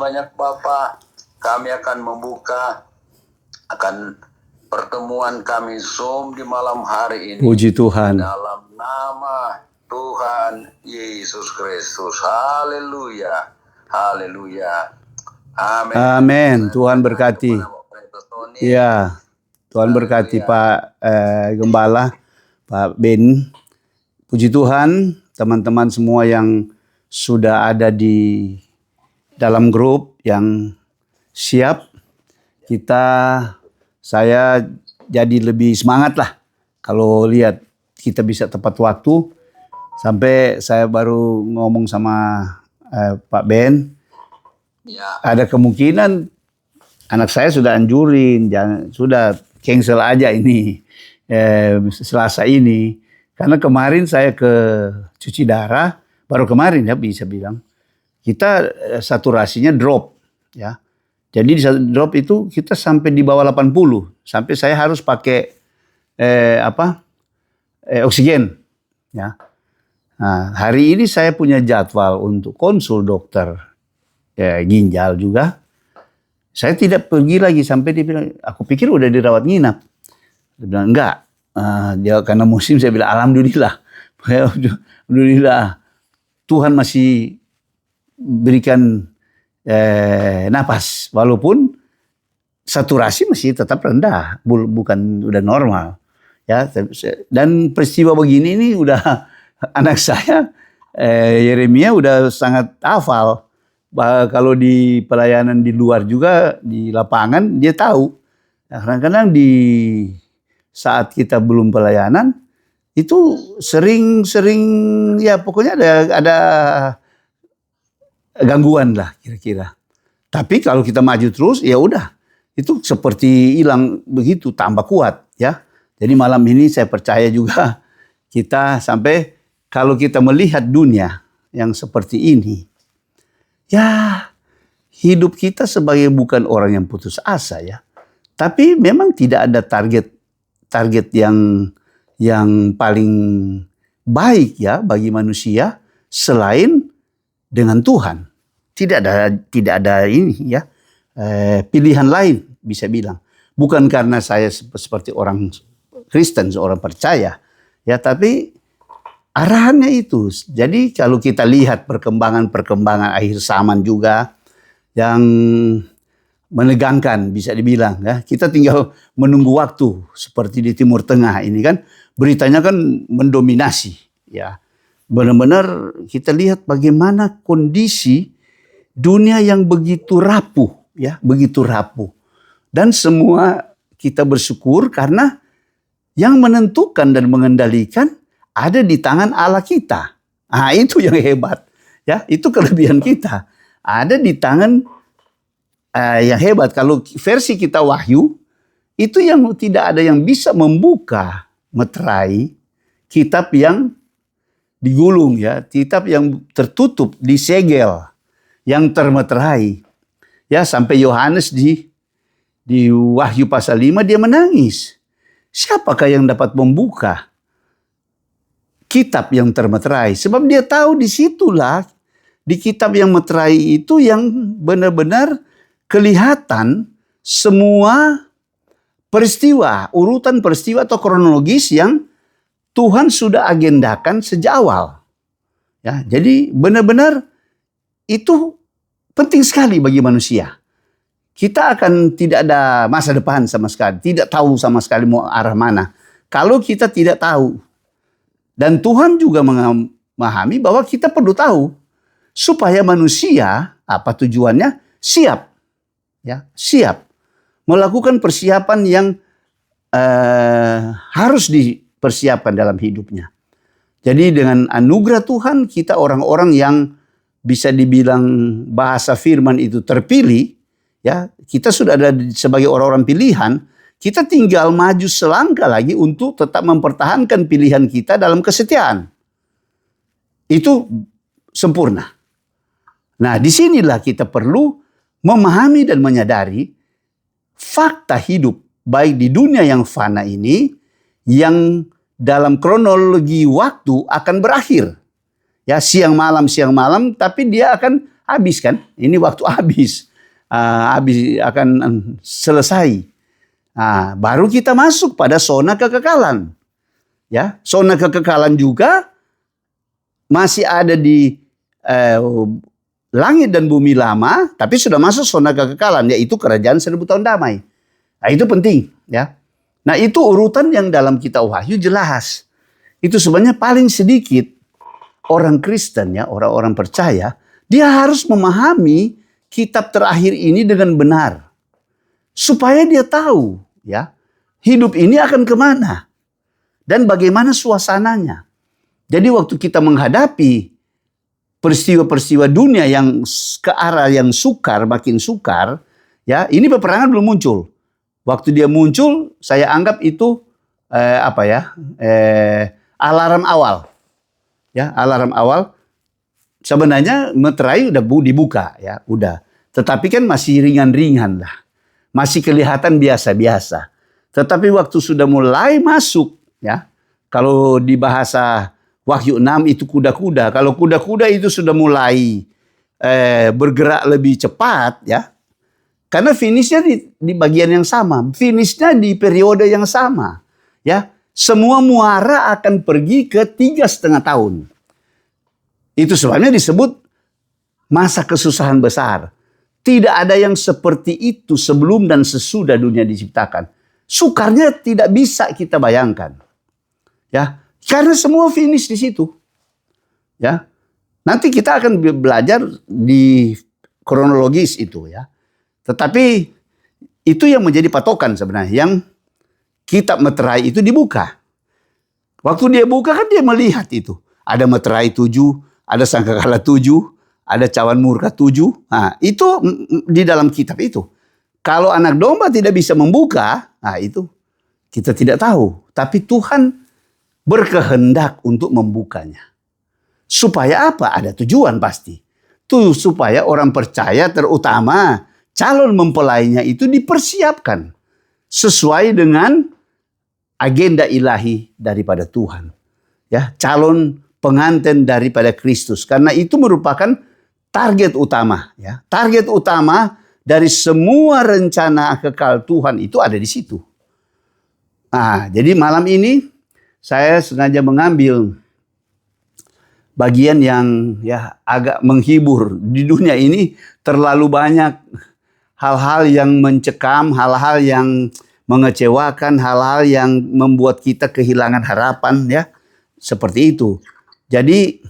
banyak Bapak. Kami akan membuka akan pertemuan kami Zoom di malam hari ini. Puji Tuhan. Dalam nama Tuhan Yesus Kristus. Haleluya. Haleluya. Amin. Amin. Tuhan berkati. Ya, Tuhan berkati Pak Gembala, Pak Ben. Puji Tuhan, teman-teman semua yang sudah ada di dalam grup yang siap. Saya jadi lebih semangat lah kalau lihat kita bisa tepat waktu. Sampai saya baru ngomong sama Pak Ben, ada kemungkinan anak saya sudah anjurin, sudah cancel aja ini Selasa ini. Karena kemarin saya ke cuci darah, baru kemarin ya bisa bilang, kita saturasinya drop ya. Jadi di drop itu kita sampai di bawah 80, sampai saya harus pakai oksigen ya. Nah, hari ini saya punya jadwal untuk konsul dokter ginjal juga. Saya tidak pergi lagi sampai dia bilang, aku pikir udah dirawat nginap. Dia bilang enggak. Dia karena musim, saya bilang alhamdulillah. Alhamdulillah Tuhan masih berikan napas, walaupun saturasi masih tetap rendah, bukan udah normal ya. Dan peristiwa begini ini udah anak saya Yeremia udah sangat hafal. Kalau di pelayanan di luar juga di lapangan dia tahu. Nah, kadang-kadang di saat kita belum pelayanan itu sering ya pokoknya ada gangguan lah kira-kira. Tapi kalau kita maju terus ya udah, itu seperti hilang begitu, tambah kuat ya. Jadi malam ini saya percaya juga kita sampai kalau kita melihat dunia yang seperti ini, ya hidup kita sebagai bukan orang yang putus asa ya. Tapi memang tidak ada target yang paling baik ya bagi manusia selain dengan Tuhan. Tidak ada ini ya pilihan lain bisa bilang. Bukan karena saya seperti orang Kristen, seorang percaya ya, tapi arahannya itu. Jadi kalau kita lihat perkembangan akhir zaman juga yang menegangkan bisa dibilang ya. Kita tinggal menunggu waktu seperti di Timur Tengah ini kan beritanya kan mendominasi ya. Benar-benar kita lihat bagaimana kondisi dunia yang begitu rapuh ya, begitu rapuh. Dan semua kita bersyukur karena yang menentukan dan mengendalikan ada di tangan Allah kita. Ah, itu yang hebat ya, itu kelebihan kita. Ada di tangan yang hebat. Kalau versi kita Wahyu, itu yang tidak ada yang bisa membuka meterai kitab yang digulung ya, kitab yang tertutup, disegel, yang termeterai. Ya, sampai Yohanes di Wahyu pasal 5 dia menangis. Siapakah yang dapat membuka kitab yang termeterai? Sebab dia tahu disitulah, di kitab yang meterai itu yang benar-benar kelihatan semua peristiwa, urutan peristiwa atau kronologis yang Tuhan sudah agendakan sejak awal. Ya, jadi benar-benar itu penting sekali bagi manusia. Kita akan tidak ada masa depan sama sekali, tidak tahu sama sekali mau arah mana kalau kita tidak tahu. Dan Tuhan juga memahami bahwa kita perlu tahu supaya manusia apa tujuannya siap. Ya, siap melakukan persiapan yang harus dipersiapkan dalam hidupnya. Jadi dengan anugerah Tuhan kita orang-orang yang bisa dibilang bahasa firman itu terpilih, ya kita sudah ada sebagai orang-orang pilihan. Kita tinggal maju selangkah lagi untuk tetap mempertahankan pilihan kita dalam kesetiaan. Itu sempurna. Nah, disinilah kita perlu memahami dan menyadari fakta hidup baik di dunia yang fana ini yang dalam kronologi waktu akan berakhir. Ya, siang malam, tapi dia akan habis kan? Ini waktu habis. Habis akan selesai. Baru kita masuk pada zona kekekalan. Ya, zona kekekalan juga masih ada di langit dan bumi lama, tapi sudah masuk zona kekekalan, yaitu kerajaan 1000 tahun damai. Nah, itu penting, ya. Nah, itu urutan yang dalam kitab Wahyu jelas. Itu sebenarnya paling sedikit orang Kristen, ya, orang-orang percaya, dia harus memahami kitab terakhir ini dengan benar. Supaya dia tahu, ya, hidup ini akan kemana. Dan bagaimana suasananya. Jadi waktu kita menghadapi peristiwa-peristiwa dunia yang ke arah yang sukar, makin sukar, ya, ini peperangan belum muncul. Waktu dia muncul, saya anggap itu alarm awal. Ya, alarm awal. Sebenarnya meterai udah dibuka, ya, udah. Tetapi kan masih ringan-ringan lah. Masih kelihatan biasa-biasa. Tetapi waktu sudah mulai masuk, ya, kalau di bahasa Wahyu 6 itu kuda-kuda. Kalau kuda-kuda itu sudah mulai bergerak lebih cepat, ya. Karena finishnya di bagian yang sama. Finishnya di periode yang sama. Ya. Semua muara akan pergi ke 3,5 tahun. Itu sebabnya disebut masa kesusahan besar. Tidak ada yang seperti itu sebelum dan sesudah dunia diciptakan. Sukarnya tidak bisa kita bayangkan. Ya. Karena semua finish di situ. Ya. Nanti kita akan belajar di kronologis itu, ya. Tetapi itu yang menjadi patokan sebenarnya. Yang kitab meterai itu dibuka. Waktu dia buka kan dia melihat itu. Ada meterai 7, ada sangkakala 7, ada cawan murka 7. Nah, itu di dalam kitab itu. Kalau anak domba tidak bisa membuka, nah itu kita tidak tahu. Tapi Tuhan berkehendak untuk membukanya. Supaya apa? Ada tujuan pasti. Tuh supaya orang percaya, terutama calon mempelainya itu dipersiapkan sesuai dengan agenda ilahi daripada Tuhan. Ya, calon pengantin daripada Kristus. Karena itu merupakan target utama, ya. Target utama dari semua rencana kekal Tuhan itu ada di situ. Nah, jadi malam ini saya sengaja mengambil bagian yang ya agak menghibur. Di dunia ini terlalu banyak hal-hal yang mencekam, hal-hal yang mengecewakan, hal-hal yang membuat kita kehilangan harapan, ya. Seperti itu. Jadi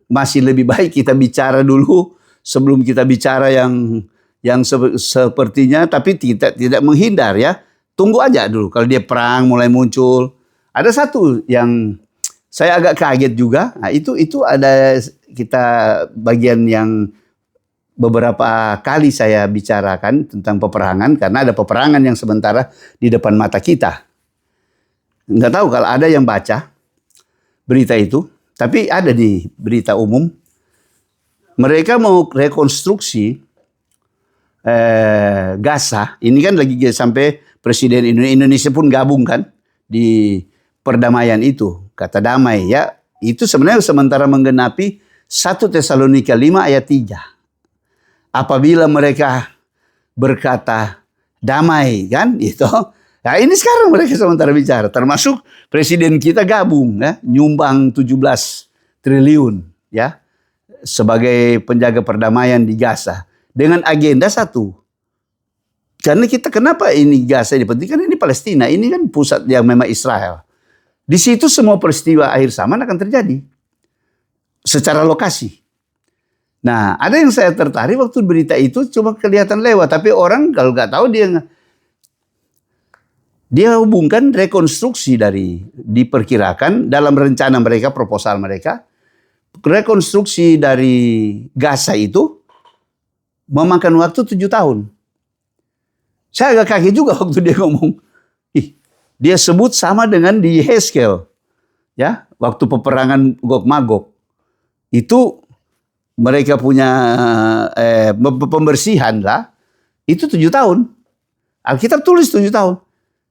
masih lebih baik kita bicara dulu sebelum kita bicara yang sepertinya, tapi tidak menghindar, ya. Tunggu aja dulu. Kalau dia perang mulai muncul. Ada satu yang saya agak kaget juga. Nah, itu ada kita bagian yang beberapa kali saya bicarakan tentang peperangan. Karena ada peperangan yang sementara di depan mata kita. Nggak tahu kalau ada yang baca berita itu. Tapi ada di berita umum. Mereka mau rekonstruksi Gaza. Ini kan lagi sampai Presiden Indonesia pun gabung kan di perdamaian itu. Kata damai, ya. Itu sebenarnya sementara menggenapi 1 Tesalonika 5 ayat 3. Apabila mereka berkata damai, kan, itu. Nah, ini sekarang mereka sementara bicara. Termasuk presiden kita gabung, ya, nyumbang 17 triliun, ya, sebagai penjaga perdamaian di Gaza dengan agenda satu. Karena kita kenapa ini Gaza dipentingkan, ini Palestina, ini kan pusat yang memang Israel. Di situ semua peristiwa akhir zaman akan terjadi secara lokasi. Nah, ada yang saya tertarik waktu berita itu cuma kelihatan lewat, tapi orang kalau nggak tahu dia hubungkan rekonstruksi diperkirakan dalam rencana mereka, proposal mereka, rekonstruksi dari Gaza itu memakan waktu 7 tahun. Saya agak kaget juga waktu dia ngomong. Dia sebut sama dengan di Yehezkel. Ya, waktu peperangan Gog Magog. Itu mereka punya pembersihan lah. Itu 7 tahun. Alkitab tulis 7 tahun.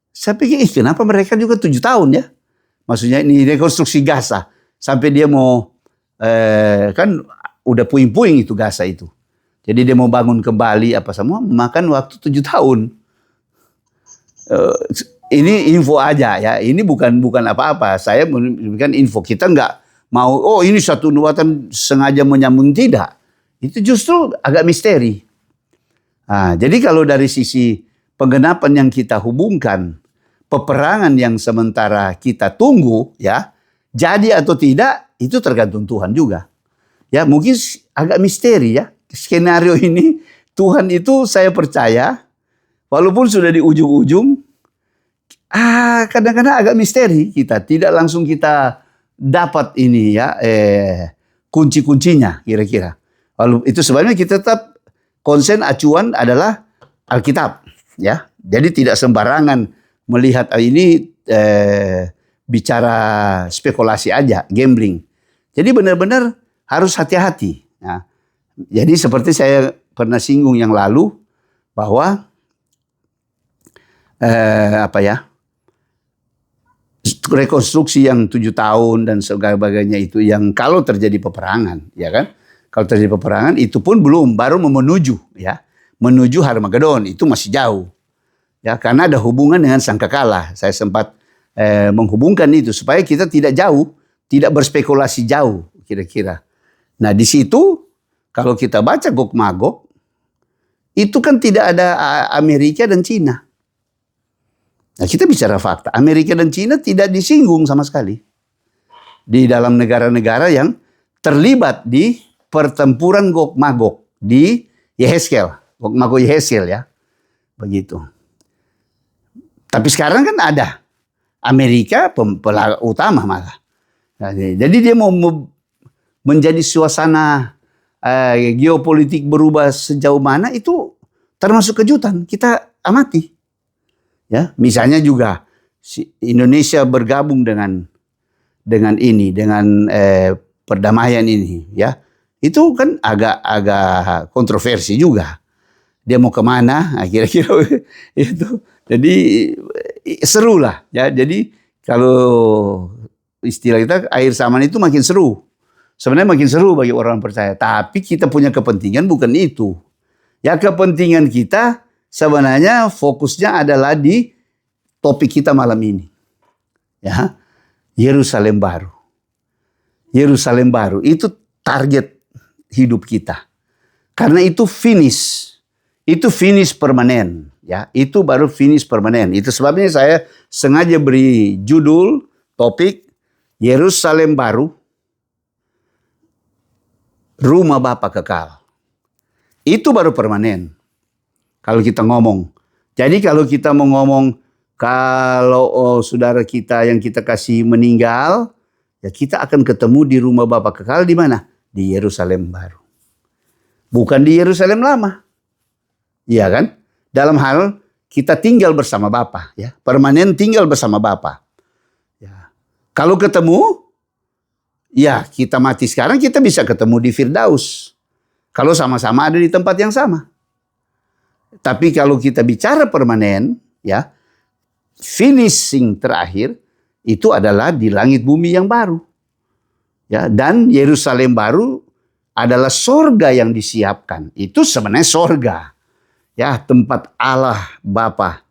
Saya pikir, kenapa mereka juga 7 tahun ya? Maksudnya ini rekonstruksi Gaza. Sampai dia mau, kan udah puing-puing itu Gaza itu. Jadi dia mau bangun kembali apa semua memakan waktu 7 tahun. Ini info aja ya. Ini bukan apa-apa. Saya memberikan info. Kita nggak mau ini satu nubuatan sengaja menyambung, tidak. Itu justru agak misteri. Nah, jadi kalau dari sisi penggenapan yang kita hubungkan, peperangan yang sementara kita tunggu, ya, jadi atau tidak itu tergantung Tuhan juga. Ya, mungkin agak misteri ya. Skenario ini Tuhan itu saya percaya walaupun sudah di ujung-ujung, kadang-kadang agak misteri kita. Tidak langsung kita dapat ini ya, kunci-kuncinya kira-kira. Lalu itu sebabnya kita tetap konsen acuan adalah Alkitab. Ya, jadi tidak sembarangan melihat ini bicara spekulasi aja, gambling. Jadi benar-benar harus hati-hati. Ya. Jadi seperti saya pernah singgung yang lalu bahwa rekonstruksi yang 7 tahun dan sebagainya itu yang kalau terjadi peperangan, ya kan? Kalau terjadi peperangan itu pun baru menuju Harmagedon, itu masih jauh. Ya, karena ada hubungan dengan sangkakala. Saya sempat menghubungkan itu supaya kita tidak jauh, tidak berspekulasi jauh kira-kira. Nah, di situ kalau kita baca Gog Magog, itu kan tidak ada Amerika dan Cina. Nah, kita bicara fakta. Amerika dan Cina tidak disinggung sama sekali. Di dalam negara-negara yang terlibat di pertempuran Gog Magog di Yehezkel. Gog Magog Yehezkel ya. Begitu. Tapi sekarang kan ada Amerika pelaku utama malah. Nah, jadi dia mau menjadi suasana geopolitik berubah sejauh mana itu termasuk kejutan. Kita amati. Ya, misalnya juga Indonesia bergabung dengan perdamaian ini, ya. Itu kan agak kontroversi juga. Dia mau kemana? Nah, kira-kira itu. Jadi seru lah, ya. Jadi kalau istilah kita air saman itu makin seru. Sebenarnya makin seru bagi orang percaya. Tapi kita punya kepentingan bukan itu. Ya, kepentingan kita sebenarnya fokusnya adalah di topik kita malam ini. Ya, Yerusalem baru. Yerusalem baru itu target hidup kita. Karena itu finish. Itu finish permanen. Ya, itu baru finish permanen. Itu sebabnya saya sengaja beri judul topik Yerusalem baru, rumah Bapa kekal. Itu baru permanen. Kalau kita ngomong. Jadi kalau kita mau ngomong kalau saudara kita yang kita kasih meninggal, ya kita akan ketemu di rumah Bapa kekal di mana? Di Yerusalem baru. Bukan di Yerusalem lama. Iya kan? Dalam hal kita tinggal bersama Bapa, ya. Permanen tinggal bersama Bapa. Ya. Kalau ketemu, ya kita mati sekarang kita bisa ketemu di Firdaus. Kalau sama-sama ada di tempat yang sama. Tapi kalau kita bicara permanen, ya, finishing terakhir itu adalah di langit bumi yang baru. Ya, dan Yerusalem baru adalah sorga yang disiapkan. Itu sebenarnya sorga. Ya, tempat Allah Bapa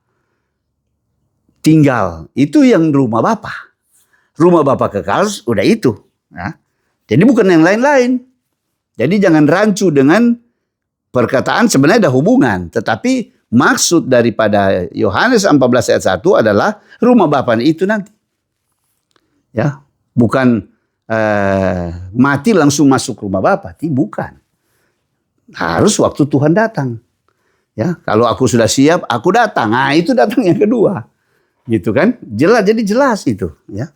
tinggal. Itu yang rumah Bapa. Rumah Bapa kekal udah itu. Ya. Jadi bukan yang lain-lain. Jadi jangan rancu dengan perkataan sebenarnya ada hubungan. Tetapi maksud daripada Yohanes 14 ayat 1 adalah rumah Bapa itu nanti. Ya, bukan mati langsung masuk rumah Bapa. Bukan. Harus waktu Tuhan datang. Ya, kalau aku sudah siap, aku datang. Nah, itu datang yang kedua. Gitu kan? Jelas, jadi jelas itu, ya.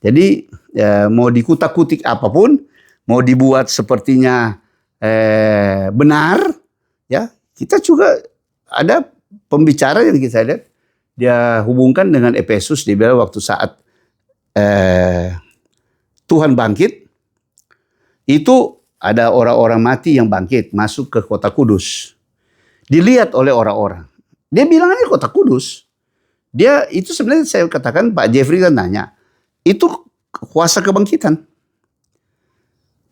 Jadi mau dikutak-kutik apapun, mau dibuat sepertinya benar, ya. Kita juga ada pembicara yang kita lihat dia hubungkan dengan Efesus, dia bilang waktu saat Tuhan bangkit, itu ada orang-orang mati yang bangkit masuk ke kota kudus. Dilihat oleh orang-orang. Dia bilang aja kota kudus. Dia itu sebenarnya saya katakan Pak Jeffrey kan nanya. Itu kuasa kebangkitan.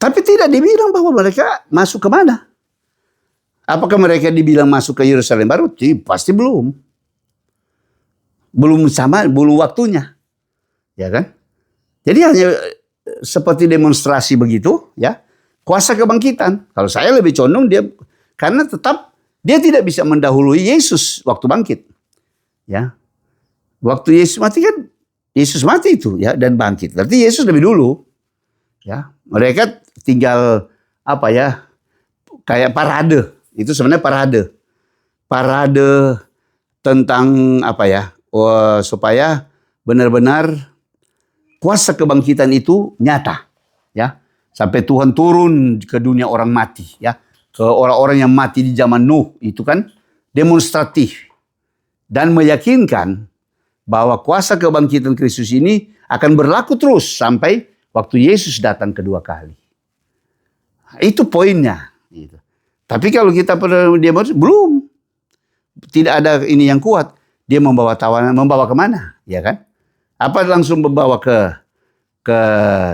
Tapi tidak dibilang bahwa mereka masuk ke mana. Apakah mereka dibilang masuk ke Yerusalem baru? Pasti belum. Belum waktunya. Ya kan? Jadi hanya seperti demonstrasi begitu, ya. Kuasa kebangkitan. Kalau saya lebih condong dia, karena tetap dia tidak bisa mendahului Yesus waktu bangkit. Ya. Waktu Yesus mati kan, Yesus mati itu ya dan bangkit. Berarti Yesus lebih dulu. Ya. Mereka tinggal apa ya? Kayak parade. Itu sebenarnya parade. Parade tentang apa ya? Supaya benar-benar kuasa kebangkitan itu nyata, ya. Sampai Tuhan turun ke dunia orang mati, ya. Ke orang-orang yang mati di zaman Nuh, itu kan demonstratif. Dan meyakinkan bahwa kuasa kebangkitan Kristus ini akan berlaku terus sampai waktu Yesus datang kedua kali. Itu poinnya. Gitu. Tapi kalau kita belum. Tidak ada ini yang kuat. Dia membawa tawanan, membawa kemana? Ya kan? Apa langsung membawa ke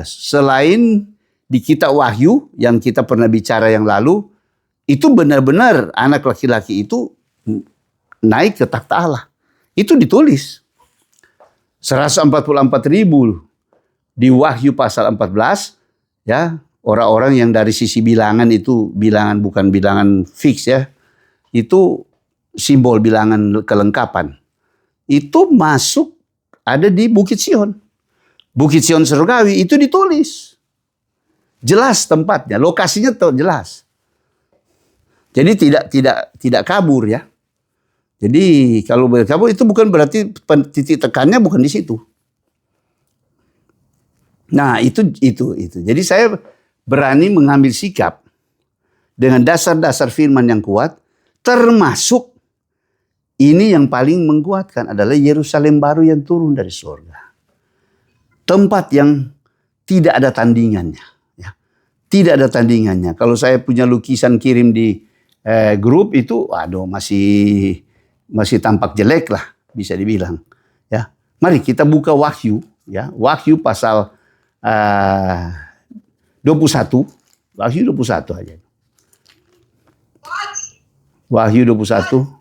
selain di kitab Wahyu yang kita pernah bicara yang lalu, itu benar-benar anak laki-laki itu naik ke takhta Allah. Itu ditulis. 144.000 di Wahyu pasal 14, ya, orang-orang yang dari sisi bilangan itu bilangan bukan bilangan fix ya. Itu simbol bilangan kelengkapan. Itu masuk ada di Bukit Sion. Bukit Sion Surgawi itu ditulis. Jelas tempatnya, lokasinya jelas. Jadi tidak kabur ya. Jadi kalau berkabur itu bukan berarti titik tekannya bukan di situ. Nah, itu. Jadi saya berani mengambil sikap dengan dasar-dasar firman yang kuat, termasuk ini yang paling menguatkan adalah Yerusalem baru yang turun dari surga. Tempat yang tidak ada tandingannya. Ya. Tidak ada tandingannya. Kalau saya punya lukisan kirim di grup itu, aduh masih tampak jelek lah, bisa dibilang. Ya, mari kita buka Wahyu, ya, Wahyu pasal 21, Wahyu 21 aja. Wahyu 21.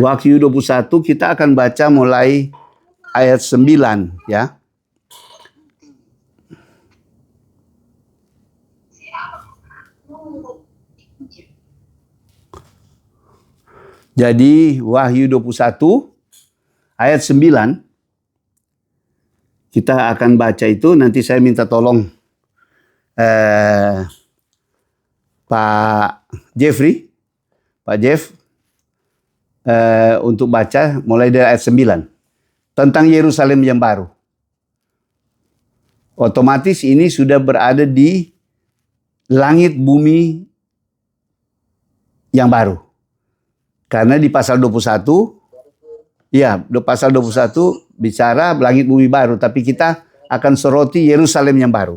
Wahyu 21 kita akan baca mulai ayat 9 ya. Jadi Wahyu 21 ayat 9 kita akan baca itu, nanti saya minta tolong Pak Jeffrey, Pak Jeff untuk baca mulai dari ayat 9 tentang Yerusalem yang baru. Otomatis ini sudah berada di langit bumi yang baru. Karena di pasal 21, ya, pasal 21 bicara langit bumi baru, tapi kita akan soroti Yerusalem yang baru.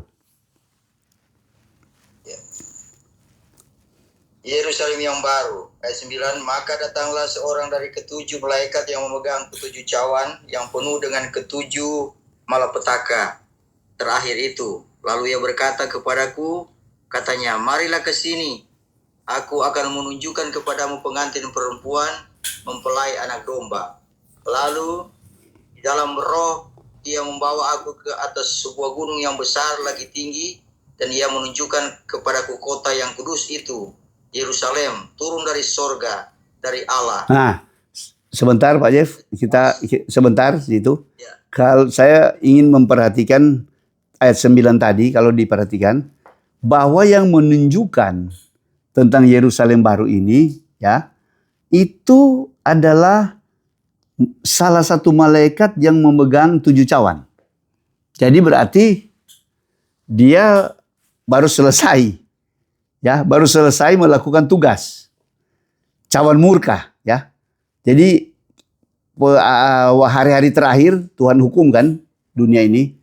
Yerusalem yang baru, ayat 9, maka datanglah seorang dari ketujuh malaikat yang memegang ketujuh cawan yang penuh dengan ketujuh malapetaka terakhir itu. Lalu ia berkata kepadaku, katanya, marilah ke sini. Aku akan menunjukkan kepadamu pengantin perempuan mempelai anak domba. Lalu di dalam roh ia membawa aku ke atas sebuah gunung yang besar lagi tinggi, dan ia menunjukkan kepadaku kota yang kudus itu, Yerusalem, turun dari sorga, dari Allah. Nah, sebentar Pak Jeff, kita sebentar situ. Ya. Kalau saya ingin memperhatikan ayat 9 tadi, kalau diperhatikan, bahwa yang menunjukkan tentang Yerusalem baru ini, ya, itu adalah salah satu malaikat yang memegang 7 cawan. Jadi berarti dia baru selesai, ya, baru selesai melakukan tugas cawan murka, ya. Jadi hari-hari terakhir Tuhan hukum kan dunia ini.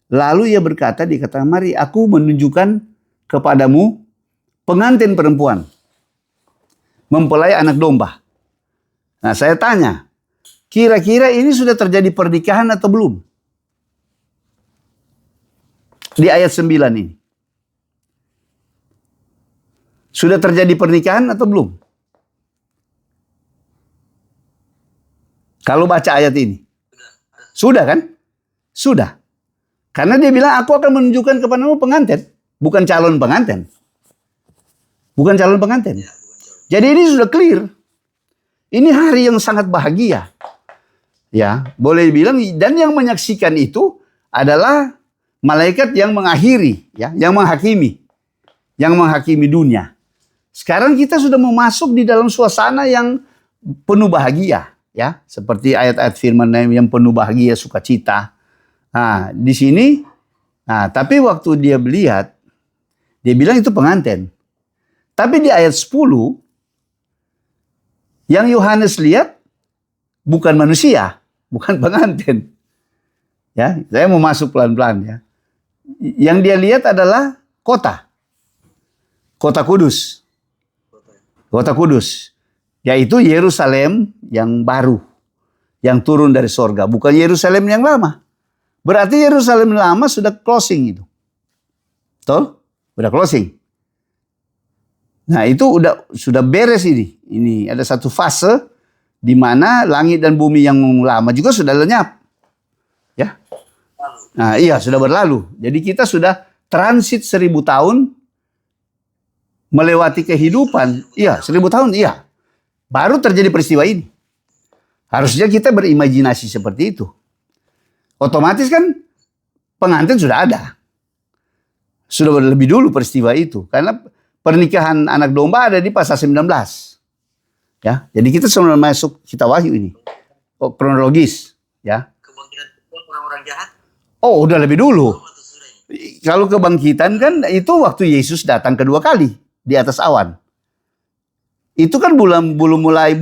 Lalu ia berkata, dikatakan, mari aku menunjukkan kepadamu pengantin perempuan mempelai anak domba. Nah, saya tanya, kira-kira ini sudah terjadi pernikahan atau belum? Di ayat 9 ini. Sudah terjadi pernikahan atau belum? Kalau baca ayat ini. Sudah kan? Sudah. Karena dia bilang, aku akan menunjukkan kepadamu pengantin. Bukan calon pengantin. Bukan calon pengantin. Jadi ini sudah clear. Ini hari yang sangat bahagia. Ya, boleh dibilang, dan yang menyaksikan itu adalah malaikat yang mengakhiri, ya, yang menghakimi dunia. Sekarang kita sudah mau masuk di dalam suasana yang penuh bahagia, ya, seperti ayat-ayat firman yang penuh bahagia, sukacita. Nah, di sini, nah, tapi waktu dia melihat, dia bilang itu pengantin. Tapi di ayat 10, yang Yohanes lihat bukan manusia, bukan pengantin. Ya, saya mau masuk pelan-pelan ya. Yang dia lihat adalah kota. Kota Kudus. Kota Kudus. Yaitu Yerusalem yang baru. Yang turun dari sorga. Bukan Yerusalem yang lama. Berarti Yerusalem lama sudah closing itu. Betul? Sudah closing. Nah itu sudah beres ini. Ini ada satu fase di mana langit dan bumi yang lama juga sudah lenyap. Ya. Nah iya sudah berlalu. Jadi kita sudah transit 1000 tahun melewati kehidupan. Iya 1000 tahun iya. Baru terjadi peristiwa ini. Harusnya kita berimajinasi seperti itu. Otomatis kan pengantin sudah ada. Sudah lebih dulu peristiwa itu. Karena pernikahan anak domba ada di pasal 19. Ya, jadi kita sudah masuk kitab Wahyu ini. Oh, kronologis, ya. Kebangkitan orang-orang jahat. Oh, udah lebih dulu. Kalau kebangkitan kan itu waktu Yesus datang kedua kali di atas awan. Itu kan belum mulai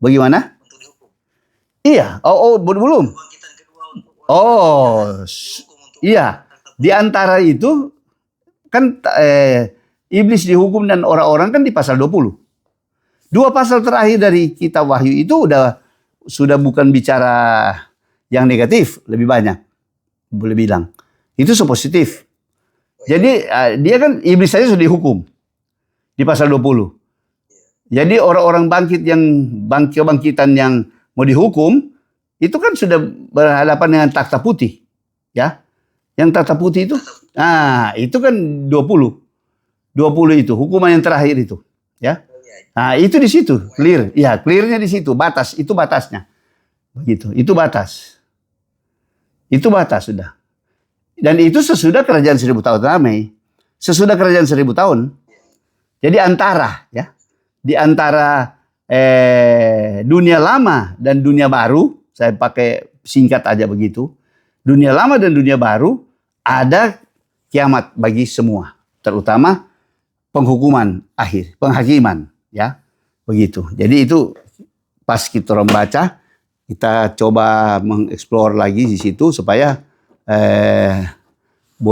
bagaimana? Untuk dihukum. Iya, belum. Kebangkitan kedua untuk Iya. Di antara itu kan iblis dihukum dan orang-orang kan di pasal 20. 2 pasal terakhir dari kitab Wahyu itu sudah bukan bicara yang negatif, lebih banyak. Boleh bilang. Itu positif. Jadi dia kan iblis saja sudah dihukum di pasal 20. Jadi orang-orang kebangkitan yang mau dihukum itu kan sudah berhadapan dengan takhta putih, ya. Yang takhta putih itu, itu kan 20 itu hukuman yang terakhir itu, ya. Nah itu di situ clear, ya clearnya di situ itu batasnya, begitu. Itu batas sudah. Dan itu sesudah kerajaan 1000 tahun ramai, sesudah kerajaan 1000 tahun. Jadi di antara dunia lama dan dunia baru, saya pakai singkat aja begitu. Dunia lama dan dunia baru ada kiamat bagi semua, terutama penghukuman akhir, penghakiman, ya. Begitu. Jadi itu pas kita membaca, kita coba mengeksplor lagi di situ supaya